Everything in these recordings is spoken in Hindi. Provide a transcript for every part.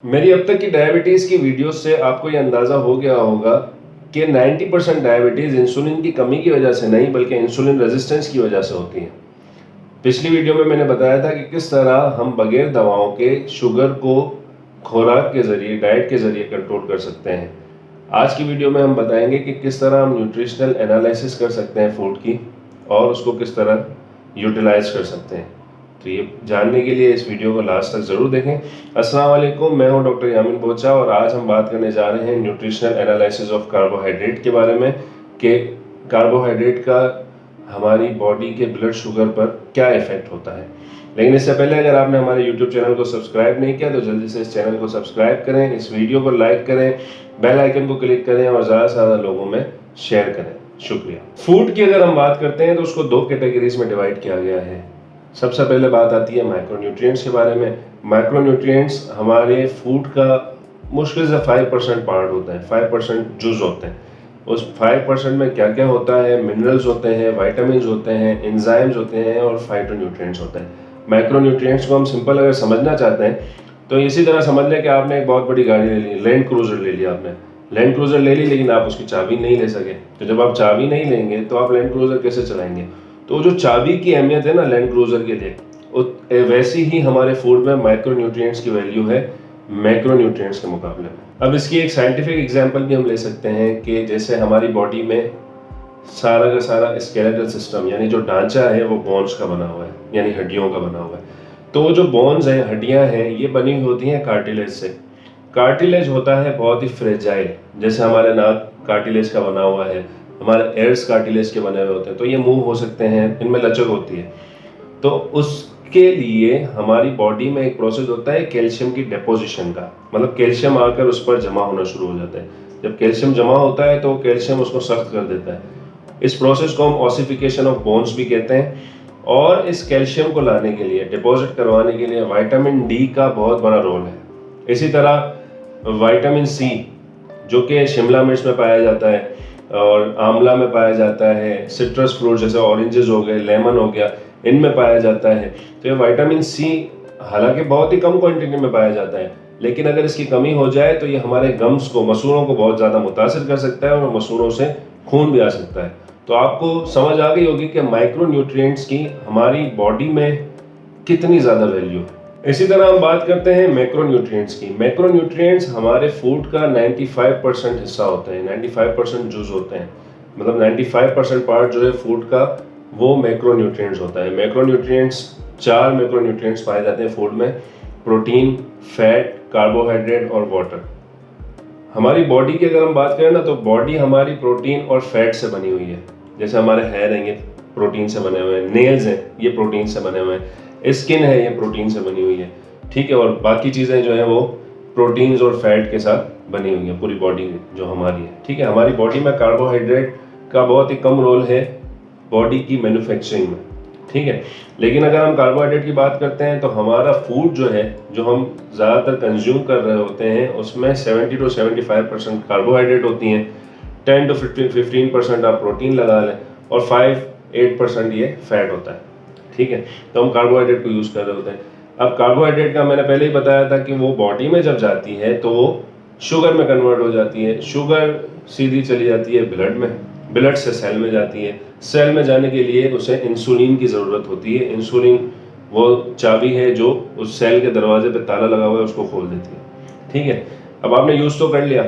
मेरी अब तक की डायबिटीज़ की वीडियोस से आपको ये अंदाज़ा हो गया होगा कि 90% डायबिटीज़ इंसुलिन की कमी की वजह से नहीं बल्कि इंसुलिन रेजिस्टेंस की वजह से होती है। पिछली वीडियो में मैंने बताया था कि किस तरह हम बगैर दवाओं के शुगर को खुराक के ज़रिए, डाइट के ज़रिए कंट्रोल कर सकते हैं। आज की वीडियो में हम बताएंगे कि किस तरह हम न्यूट्रिशनल एनालिसिस कर सकते हैं फूड की और उसको किस तरह यूटिलाइज कर सकते हैं। तो ये जानने के लिए इस वीडियो को लास्ट तक ज़रूर देखें। अस्सलाम वालेकुम, मैं हूं डॉक्टर यामिन बोचा और आज हम बात करने जा रहे हैं न्यूट्रिशनल एनालिसिस ऑफ कार्बोहाइड्रेट के बारे में कि कार्बोहाइड्रेट का हमारी बॉडी के ब्लड शुगर पर क्या इफेक्ट होता है। लेकिन इससे पहले अगर आपने हमारे यूट्यूब चैनल को सब्सक्राइब नहीं किया तो जल्दी से इस चैनल को सब्सक्राइब करें, इस वीडियो को लाइक करें, बेल आइकन को क्लिक करें और ज़्यादा से ज़्यादा लोगों में शेयर करें। शुक्रिया। फूड की अगर हम बात करते हैं तो उसको दो कैटेगरीज में डिवाइड किया गया है। सबसे पहले बात आती है माइक्रोन्यूट्रिएंट्स के बारे में। माइक्रोन्यूट्रिएंट्स हमारे फूड का मुश्किल से 5% पार्ट होता है, 5% जुज होते हैं। उस 5% में क्या क्या होता है? मिनरल्स होते हैं, वाइटामिन होते हैं, एंजाइम्स होते हैं और फाइटोन्यूट्रिएंट्स होते हैं। माइक्रोन्यूट्रिएंट्स को हम सिंपल अगर समझना चाहते हैं तो इसी तरह समझ लें कि आपने एक बहुत बड़ी गाड़ी ले ली, लैंड क्रूजर ले लिया आपने। लैंड क्रूजर ले ली लेकिन आप उसकी चाबी नहीं ले सके। तो जब आप चाबी नहीं लेंगे तो आप लैंड क्रूजर कैसे चलाएंगे? तो जो चाबी की अहमियत है ना लैंड क्रूजर के लिए, वैसी ही हमारे फूड में माइक्रोन्यूट्रिएंट्स की वैल्यू है मैक्रोन्यूट्रिएंट्स के मुकाबले में। अब इसकी एक साइंटिफिक एग्जांपल भी हम ले सकते हैं कि जैसे हमारी बॉडी में सारा का सारा स्केलेटल सिस्टम यानी जो ढांचा है वो बोन्स का बना हुआ है, यानी हड्डियों का बना हुआ है। तो वो जो बोन्स हैं, हड्डियां हैं, ये बनी हुई होती हैं कार्टिलेज से। कार्टिलेज होता है बहुत ही फ्रेजाइल, जैसे हमारे नाक कार्टिलेज का बना हुआ है, हमारे एयर्स कार्टिलेज के बने हुए होते हैं, तो ये मूव हो सकते हैं, इनमें लचक होती है। तो उसके लिए हमारी बॉडी में एक प्रोसेस होता है कैल्शियम की डिपोजिशन का, मतलब कैल्शियम आकर उस पर जमा होना शुरू हो जाता है। जब कैल्शियम जमा होता है तो कैल्शियम उसको सख्त कर देता है। इस प्रोसेस को हम ऑसिफिकेशन ऑफ बोन्स भी कहते हैं। और इस कैल्शियम को लाने के लिए, डिपॉजिट करवाने के लिए विटामिन डी का बहुत बड़ा रोल है। इसी तरह विटामिन सी जो कि शिमला मिर्च में पाया जाता है और आंवला में पाया जाता है, सिट्रस फ्रूट जैसे ऑरेंजेस हो गए, लेमन हो गया, इनमें पाया जाता है। तो ये विटामिन सी हालांकि बहुत ही कम क्वांटिटी में पाया जाता है, लेकिन अगर इसकी कमी हो जाए तो ये हमारे गम्स को, मसूड़ों को बहुत ज़्यादा मुतासिर कर सकता है और मसूड़ों से खून भी आ सकता है। तो आपको समझ आ गई होगी कि माइक्रो न्यूट्रिएंट्स की हमारी बॉडी में कितनी ज़्यादा वैल्यू है। इसी तरह हम बात करते हैं मैक्रोन्यूट्रिएंट्स की। मैक्रोन्यूट्रिएंट्स हमारे फूड का 95% हिस्सा होते हैं, 95% जुज होते हैं, मतलब 95% पार्ट जो है फूड का वो मैक्रोन्यूट्रिएंट्स होता है। मैक्रोन्यूट्रिएंट्स, 4 मैक्रोन्यूट्रिएंट्स पाए जाते हैं फूड में: प्रोटीन, फैट, कार्बोहाइड्रेट और वाटर। हमारी बॉडी की अगर हम बात करें ना तो बॉडी हमारी प्रोटीन और फैट से बनी हुई है। जैसे हमारे हेयर हैं, ये प्रोटीन से बने हुए हैं, नेल्स हैं, ये प्रोटीन से बने हुए हैं, स्किन है, ये प्रोटीन से बनी हुई है, ठीक है। और बाकी चीज़ें जो हैं वो प्रोटीन्स और फैट के साथ बनी हुई है पूरी बॉडी जो हमारी है, ठीक है। हमारी बॉडी में कार्बोहाइड्रेट का बहुत ही कम रोल है बॉडी की मैन्युफैक्चरिंग में, ठीक है। लेकिन अगर हम कार्बोहाइड्रेट की बात करते हैं तो हमारा फूड जो है, जो हम ज़्यादातर कंज्यूम कर रहे होते हैं, उसमें 70 to 75% कार्बोहाइड्रेट होती हैं, 10 to 15% आप प्रोटीन लगा लें और 5-8% ये फैट होता है, ठीक है। तो हम कार्बोहाइड्रेट को यूज़ कर रहे होते हैं। अब कार्बोहाइड्रेट का मैंने पहले ही बताया था कि वो बॉडी में जब जाती है तो वो शुगर में कन्वर्ट हो जाती है। शुगर सीधी चली जाती है ब्लड में, ब्लड से सेल में जाती है। सेल में जाने के लिए उसे इंसुलिन की ज़रूरत होती है। इंसुलिन वो चाबी है जो उस सेल के दरवाजे पे ताला लगा हुआ है उसको खोल देती है, ठीक है। अब आपने यूज़ तो कर लिया,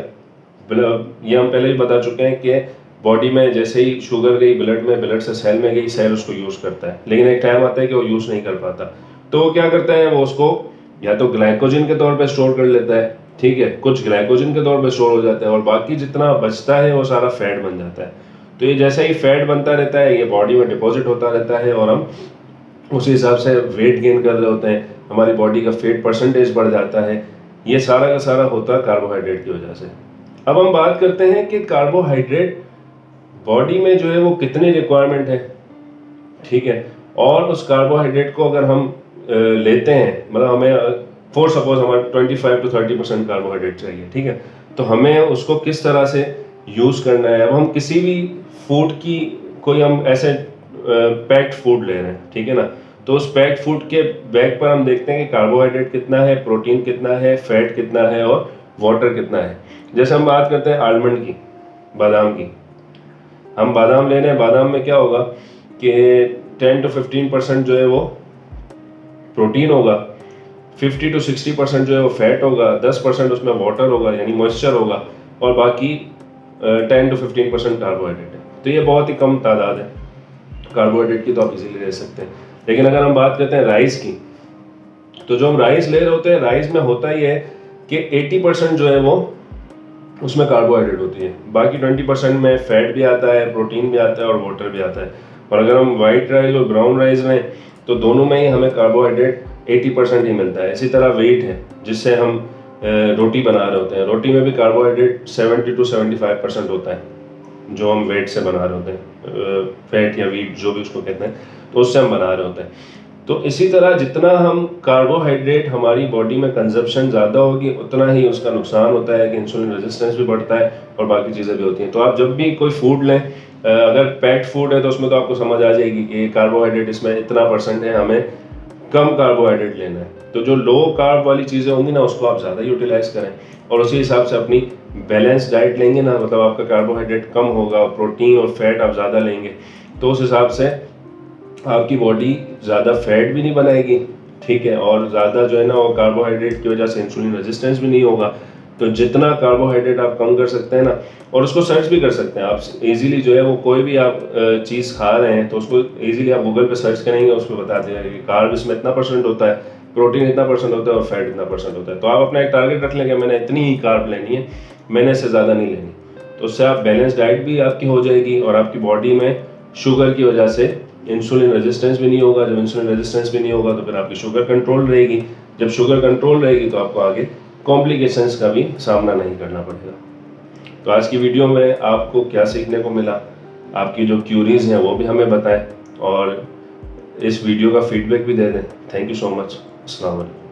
ये हम पहले ही बता चुके हैं कि बॉडी में जैसे ही शुगर गई ब्लड में, ब्लड से सेल में गई, सेल उसको यूज़ करता है। लेकिन एक टाइम आता है कि वो यूज़ नहीं कर पाता, तो वो क्या करता है, वो उसको या तो ग्लाइकोजन के तौर पर स्टोर कर लेता है, ठीक है। कुछ ग्लाइकोजन के तौर पर स्टोर हो जाता है और बाकी जितना बचता है वो सारा फैट बन जाता है। तो ये जैसे ही फैट बनता रहता है ये बॉडी में डिपॉजिट होता रहता है और हम उसी हिसाब से वेट गेन कर रहे होते हैं, हमारी बॉडी का फैट परसेंटेज बढ़ जाता है। ये सारा का सारा होता है कार्बोहाइड्रेट की वजह से। अब हम बात करते हैं कि कार्बोहाइड्रेट बॉडी में जो है वो कितनी रिक्वायरमेंट है, ठीक है। और उस कार्बोहाइड्रेट को अगर हम लेते हैं, मतलब हमें फॉर सपोज हमारा 25 to 30% कार्बोहाइड्रेट चाहिए, ठीक है। तो हमें उसको किस तरह से यूज़ करना है। अब हम किसी भी फूड की, कोई हम ऐसे पैक्ड फूड ले रहे हैं, ठीक है ना, तो उस पैक्ड फूड के बैग पर हम देखते हैं कि कार्बोहाइड्रेट कितना है, प्रोटीन कितना है, फैट कितना है और वाटर कितना है। जैसे हम बात करते हैं आलमंड की, बादाम की, हम बादाम ले रहे हैं, बादाम में क्या होगा कि 10 to 15% जो है वो प्रोटीन होगा, 50 to 60% जो है वो फैट होगा, 10% उसमें वाटर होगा यानी मॉइस्चर होगा, और बाकी 10 to 15% कार्बोहाइड्रेट है। तो ये बहुत ही कम तादाद है कार्बोहाइड्रेट की, तो आप इजीली ले सकते हैं। लेकिन अगर हम बात करते हैं राइस की, तो जो हम राइस ले रहे होते हैं, राइस में होता ही है कि 80% जो है वो उसमें कार्बोहाइड्रेट होती है, बाकी 20% में फैट भी आता है, प्रोटीन भी आता है और वाटर भी आता है। और अगर हम वाइट राइस और ब्राउन राइस लें तो दोनों में ही हमें कार्बोहाइड्रेट 80% ही मिलता है। इसी तरह वेट है जिससे हम रोटी बना रहे होते हैं, रोटी में भी कार्बोहाइड्रेट 70 to 75% होता है जो हम वेट से बना रहे होते हैं, फैट या वीट जो भी उसको कहते हैं, तो उससे हम बना रहे होते हैं। तो इसी तरह जितना हम कार्बोहाइड्रेट हमारी बॉडी में कंजप्शन ज़्यादा होगी उतना ही उसका नुकसान होता है कि इंसुलिन रेजिस्टेंस भी बढ़ता है और बाकी चीज़ें भी होती हैं। तो आप जब भी कोई फूड लें, अगर पैक्ड फूड है तो उसमें तो आपको समझ आ जाएगी कि कार्बोहाइड्रेट इसमें इतना % है, हमें कम कार्बोहाइड्रेट लेना है। तो जो लो कार्ब वाली चीज़ें होंगी ना उसको आप ज़्यादा यूटिलाइज करें और उसी हिसाब से अपनी बैलेंस डाइट लेंगे ना, मतलब आपका कार्बोहाइड्रेट कम होगा, प्रोटीन और फैट आप ज़्यादा लेंगे, तो उस हिसाब से आपकी बॉडी ज़्यादा फैट भी नहीं बनाएगी, ठीक है, और ज़्यादा जो है ना वो कार्बोहाइड्रेट की वजह से इंसुलिन रेजिस्टेंस भी नहीं होगा। तो जितना कार्बोहाइड्रेट आप कम कर सकते हैं ना, और उसको सर्च भी कर सकते हैं आप इजीली, जो है वो कोई भी आप चीज़ खा रहे हैं तो उसको इजीली आप गूगल पे सर्च करेंगे, उसको बता देगा कि कार्ब इसमें इतना % होता है, प्रोटीन इतना % होता है और फैट इतना % होता है। तो आप अपना एक टारगेट रख लेंगे, मैंने इतनी ही कार्ब लेनी है, मैंने इससे ज़्यादा नहीं लेनी। तो उससे आप बैलेंस डाइट भी आपकी हो जाएगी और आपकी बॉडी में शुगर की वजह से इंसुलिन रेजिस्टेंस भी नहीं होगा। जब इंसुलिन रेजिस्टेंस भी नहीं होगा तो फिर आपकी शुगर कंट्रोल रहेगी। जब शुगर कंट्रोल रहेगी तो आपको आगे कॉम्प्लिकेशंस का भी सामना नहीं करना पड़ेगा। तो आज की वीडियो में आपको क्या सीखने को मिला, आपकी जो क्यूरीज हैं वो भी हमें बताएं और इस वीडियो का फीडबैक भी दे दें। Thank you so much. अस्सलाम वालेकुम।